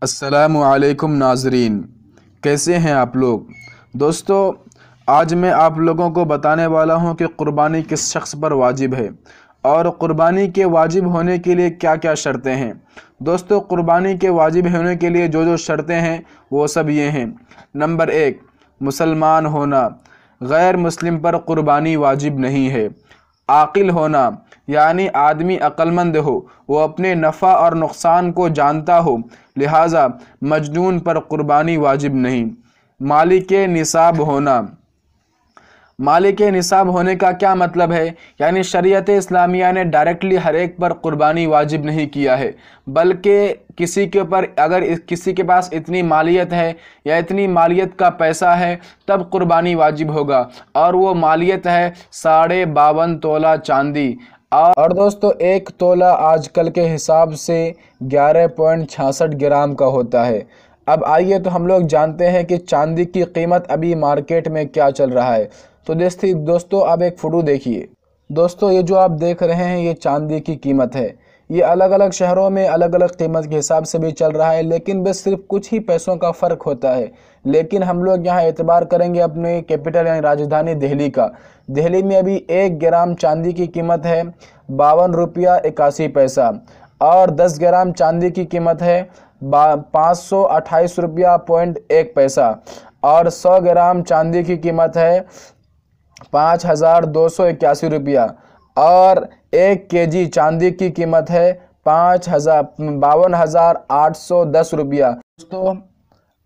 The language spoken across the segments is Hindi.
अस्सलामु अलैकुम नाज़रीन, कैसे हैं आप लोग। दोस्तों, आज मैं आप लोगों को बताने वाला हूं कि क़ुरबानी किस शख्स पर वाजिब है और क़ुरबानी के वाजिब होने के लिए क्या क्या शर्तें हैं। दोस्तों, क़ुरबानी के वाजिब होने के लिए जो शर्तें हैं वो सब ये हैं। नंबर 1, मुसलमान होना। गैर मुस्लिम पर क़ुरबानी वाजिब नहीं है। आकिल होना, यानी आदमी अक्लमंद हो, वो अपने नफ़ा और नुकसान को जानता हो, लिहाजा मजनून पर क़ुरबानी वाजिब नहीं। मालिक निसाब होना। मालिक निसाब होने का क्या मतलब है, यानी शरीयत इस्लामिया ने डायरेक्टली हर एक पर क़ुरबानी वाजिब नहीं किया है, बल्कि किसी के ऊपर अगर किसी के पास इतनी मालियत है या इतनी मालियत का पैसा है तब क़ुरबानी वाजिब होगा, और वो मालियत है 52.5 तोला चांदी। और दोस्तों, 1 तोला आजकल के हिसाब से 11.66 ग्राम का होता है। अब आइए तो हम लोग जानते हैं कि चांदी की कीमत अभी मार्केट में क्या चल रहा है। तो दोस्तों आप एक फ़ोटो देखिए। दोस्तों, ये जो आप देख रहे हैं ये चांदी की कीमत है। ये अलग अलग शहरों में अलग अलग कीमत के हिसाब से भी चल रहा है, लेकिन बस सिर्फ कुछ ही पैसों का फ़र्क होता है। लेकिन हम लोग यहाँ एतबार करेंगे अपने कैपिटल यानी राजधानी दिल्ली का। दिल्ली में अभी 1 ग्राम चांदी की कीमत है 52 रुपया 81 पैसा, और 10 ग्राम चांदी की कीमत है 528 रुपया पॉइंट 1 पैसा, और 100 ग्राम चांदी की कीमत है 5281 रुपया, और 1 केजी चांदी की कीमत है 52,810 रुपया। दोस्तों,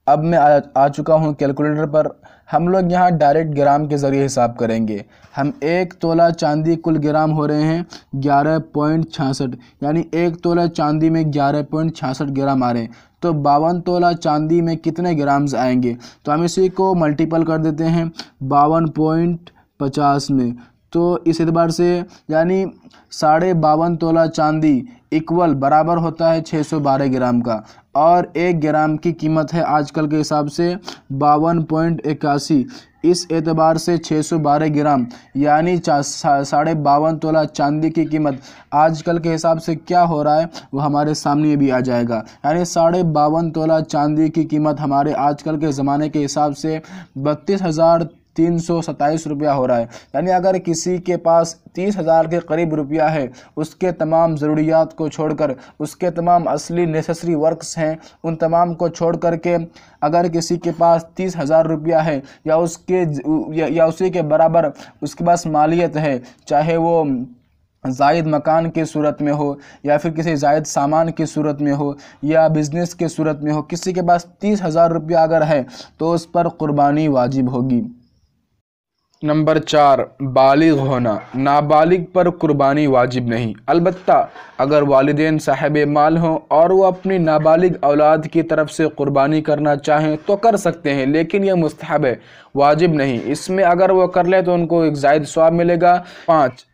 अब मैं आ चुका हूँ कैलकुलेटर पर। हम लोग यहाँ डायरेक्ट ग्राम के ज़रिए हिसाब करेंगे। हम 1 तोला चांदी कुल ग्राम हो रहे हैं 11.66, यानी 1 तोला चांदी में 11.66 ग्राम आ रहे हैं। तो 52 तोला चांदी में कितने ग्राम्स आएंगे, तो हम इसी को मल्टीपल कर देते हैं 52.50 में। तो इस एतबार से यानी 52.5 तोला चांदी इक्वल बराबर होता है 612 ग्राम का, और 1 ग्राम की कीमत है आजकल के हिसाब से 52.81। इस एतबार से 612 ग्राम यानी 52.5 तोला चांदी की कीमत आजकल के हिसाब से क्या हो रहा है वो हमारे सामने भी आ जाएगा। यानी 52.5 तोला चांदी की कीमत हमारे आजकल के ज़माने के हिसाब से 32,327 रुपया हो रहा है। यानी अगर किसी के पास 30,000 के करीब रुपया है, उसके तमाम ज़रूरियात को छोड़कर, उसके तमाम असली नेसेसरी वर्क्स हैं उन तमाम को छोड़ करके अगर किसी के पास 30,000 रुपया है या उसी के बराबर उसके पास मालियत है, चाहे वो जायद मकान की सूरत में हो या फिर किसी जायद सामान की सूरत में हो या बिज़नेस की सूरत में हो, किसी के पास 30,000 रुपया अगर है तो उस पर क़ुरबानी वाजिब होगी। नंबर 4, बालिग होना। नाबालिग पर क़ुरबानी वाजिब नहीं, अलबत्ता अगर वालिदैन साहिब माल हों और वो अपनी नाबालिग औलाद की तरफ से क़ुरबानी करना चाहें तो कर सकते हैं, लेकिन यह मुस्तहब है, वाजिब नहीं। इसमें अगर वो कर ले तो उनको एक ज़ायद सवाब मिलेगा। 5,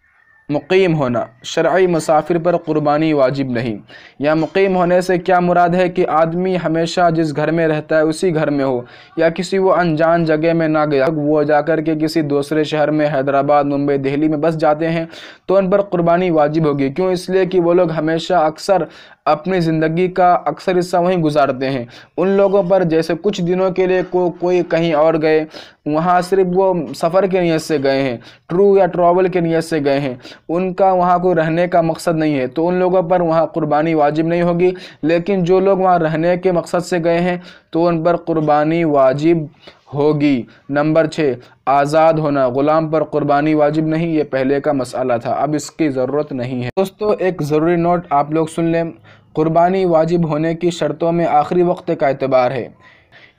मुक़ीम होना। शरई मुसाफिर पर क़ुरबानी वाजिब नहीं। या मुक़ीम होने से क्या मुराद है कि आदमी हमेशा जिस घर में रहता है उसी घर में हो, या किसी वो अनजान जगह में ना गया, वो जाकर के किसी दूसरे शहर में हैदराबाद, मुंबई, दिल्ली में बस जाते हैं तो उन पर क़ुरबानी वाजिब होगी। क्यों? इसलिए कि वो लोग हमेशा अक्सर अपनी ज़िंदगी का अक्सर हिस्सा वहीं गुजारते हैं। उन लोगों पर जैसे कुछ दिनों के लिए कोई कहीं और गए, वहाँ सिर्फ वो सफ़र की नीयत से गए हैं, ट्रैवल की नीयत से गए हैं, उनका वहाँ कोई रहने का मकसद नहीं है, तो उन लोगों पर वहाँ क़ुरबानी वाजिब नहीं होगी। लेकिन जो लोग वहाँ रहने के मकसद से गए हैं तो उन पर क़ुरबानी वाजिब होगी। नंबर 6, आज़ाद होना। ग़ुलाम पर क़ुरबानी वाजिब नहीं, ये पहले का मसला था, अब इसकी ज़रूरत नहीं है। दोस्तों, एक ज़रूरी नोट आप लोग सुन लें। क़ुरबानी वाजिब होने की शर्तों में आखिरी वक्त का एतबार है,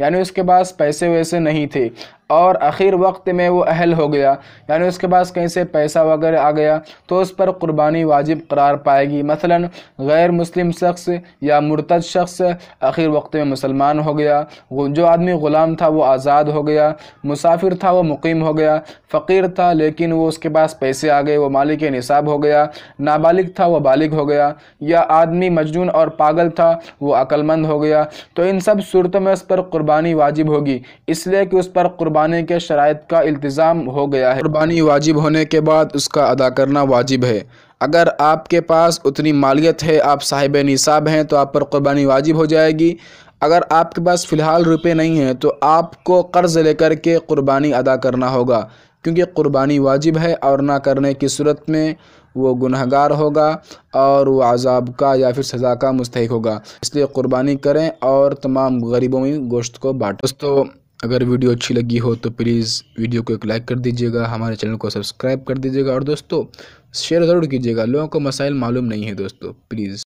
यानी उसके पास पैसे वैसे नहीं थे और आखिर वक्त में वो अहल हो गया, यानी उसके पास कहीं से पैसा वगैरह आ गया तो उस पर क़ुरबानी वाजिब करार पाएगी। मसलन गैर मुस्लिम शख्स या मुर्तद शख्स आखिर वक्त में मुसलमान हो गया, जो आदमी ग़ुलाम था वो आज़ाद हो गया, मुसाफिर था वो मुक़ीम हो गया, फ़कीर था लेकिन वो उसके पास पैसे आ गए, वो मालिक निसाब हो गया, नाबालिग था वो बालिग हो गया, या आदमी मजनून और पागल था वो अक्लमंद हो गया। तो इन सब सूरतों में उस पर क़ुरबानी वाजिब होगी, इसलिए कि उस पर क़ुरबानी के शराइत का इल्तिज़ाम हो गया है। क़ुरबानी वाजिब होने के बाद उसका अदा करना वाजिब है। अगर आपके पास उतनी मालियत है, आप साहिब निसाब हैं, तो आप पर क़ुरबानी वाजिब हो जाएगी। अगर आपके पास फ़िलहाल रुपए नहीं हैं तो आपको कर्ज़ लेकर के क़ुरबानी अदा करना होगा, क्योंकि क़ुरबानी वाजिब है और ना करने की सूरत में वो गुनहगार होगा और वो अज़ाब का या फिर सज़ा का मुस्तहिक होगा। इसलिए क़ुरबानी करें और तमाम गरीबों में गोश्त को बाँटें। दोस्तों, अगर वीडियो अच्छी लगी हो तो प्लीज़ वीडियो को एक लाइक कर दीजिएगा, हमारे चैनल को सब्सक्राइब कर दीजिएगा और दोस्तों शेयर ज़रूर कीजिएगा। लोगों को मसाइल मालूम नहीं है दोस्तों, प्लीज़।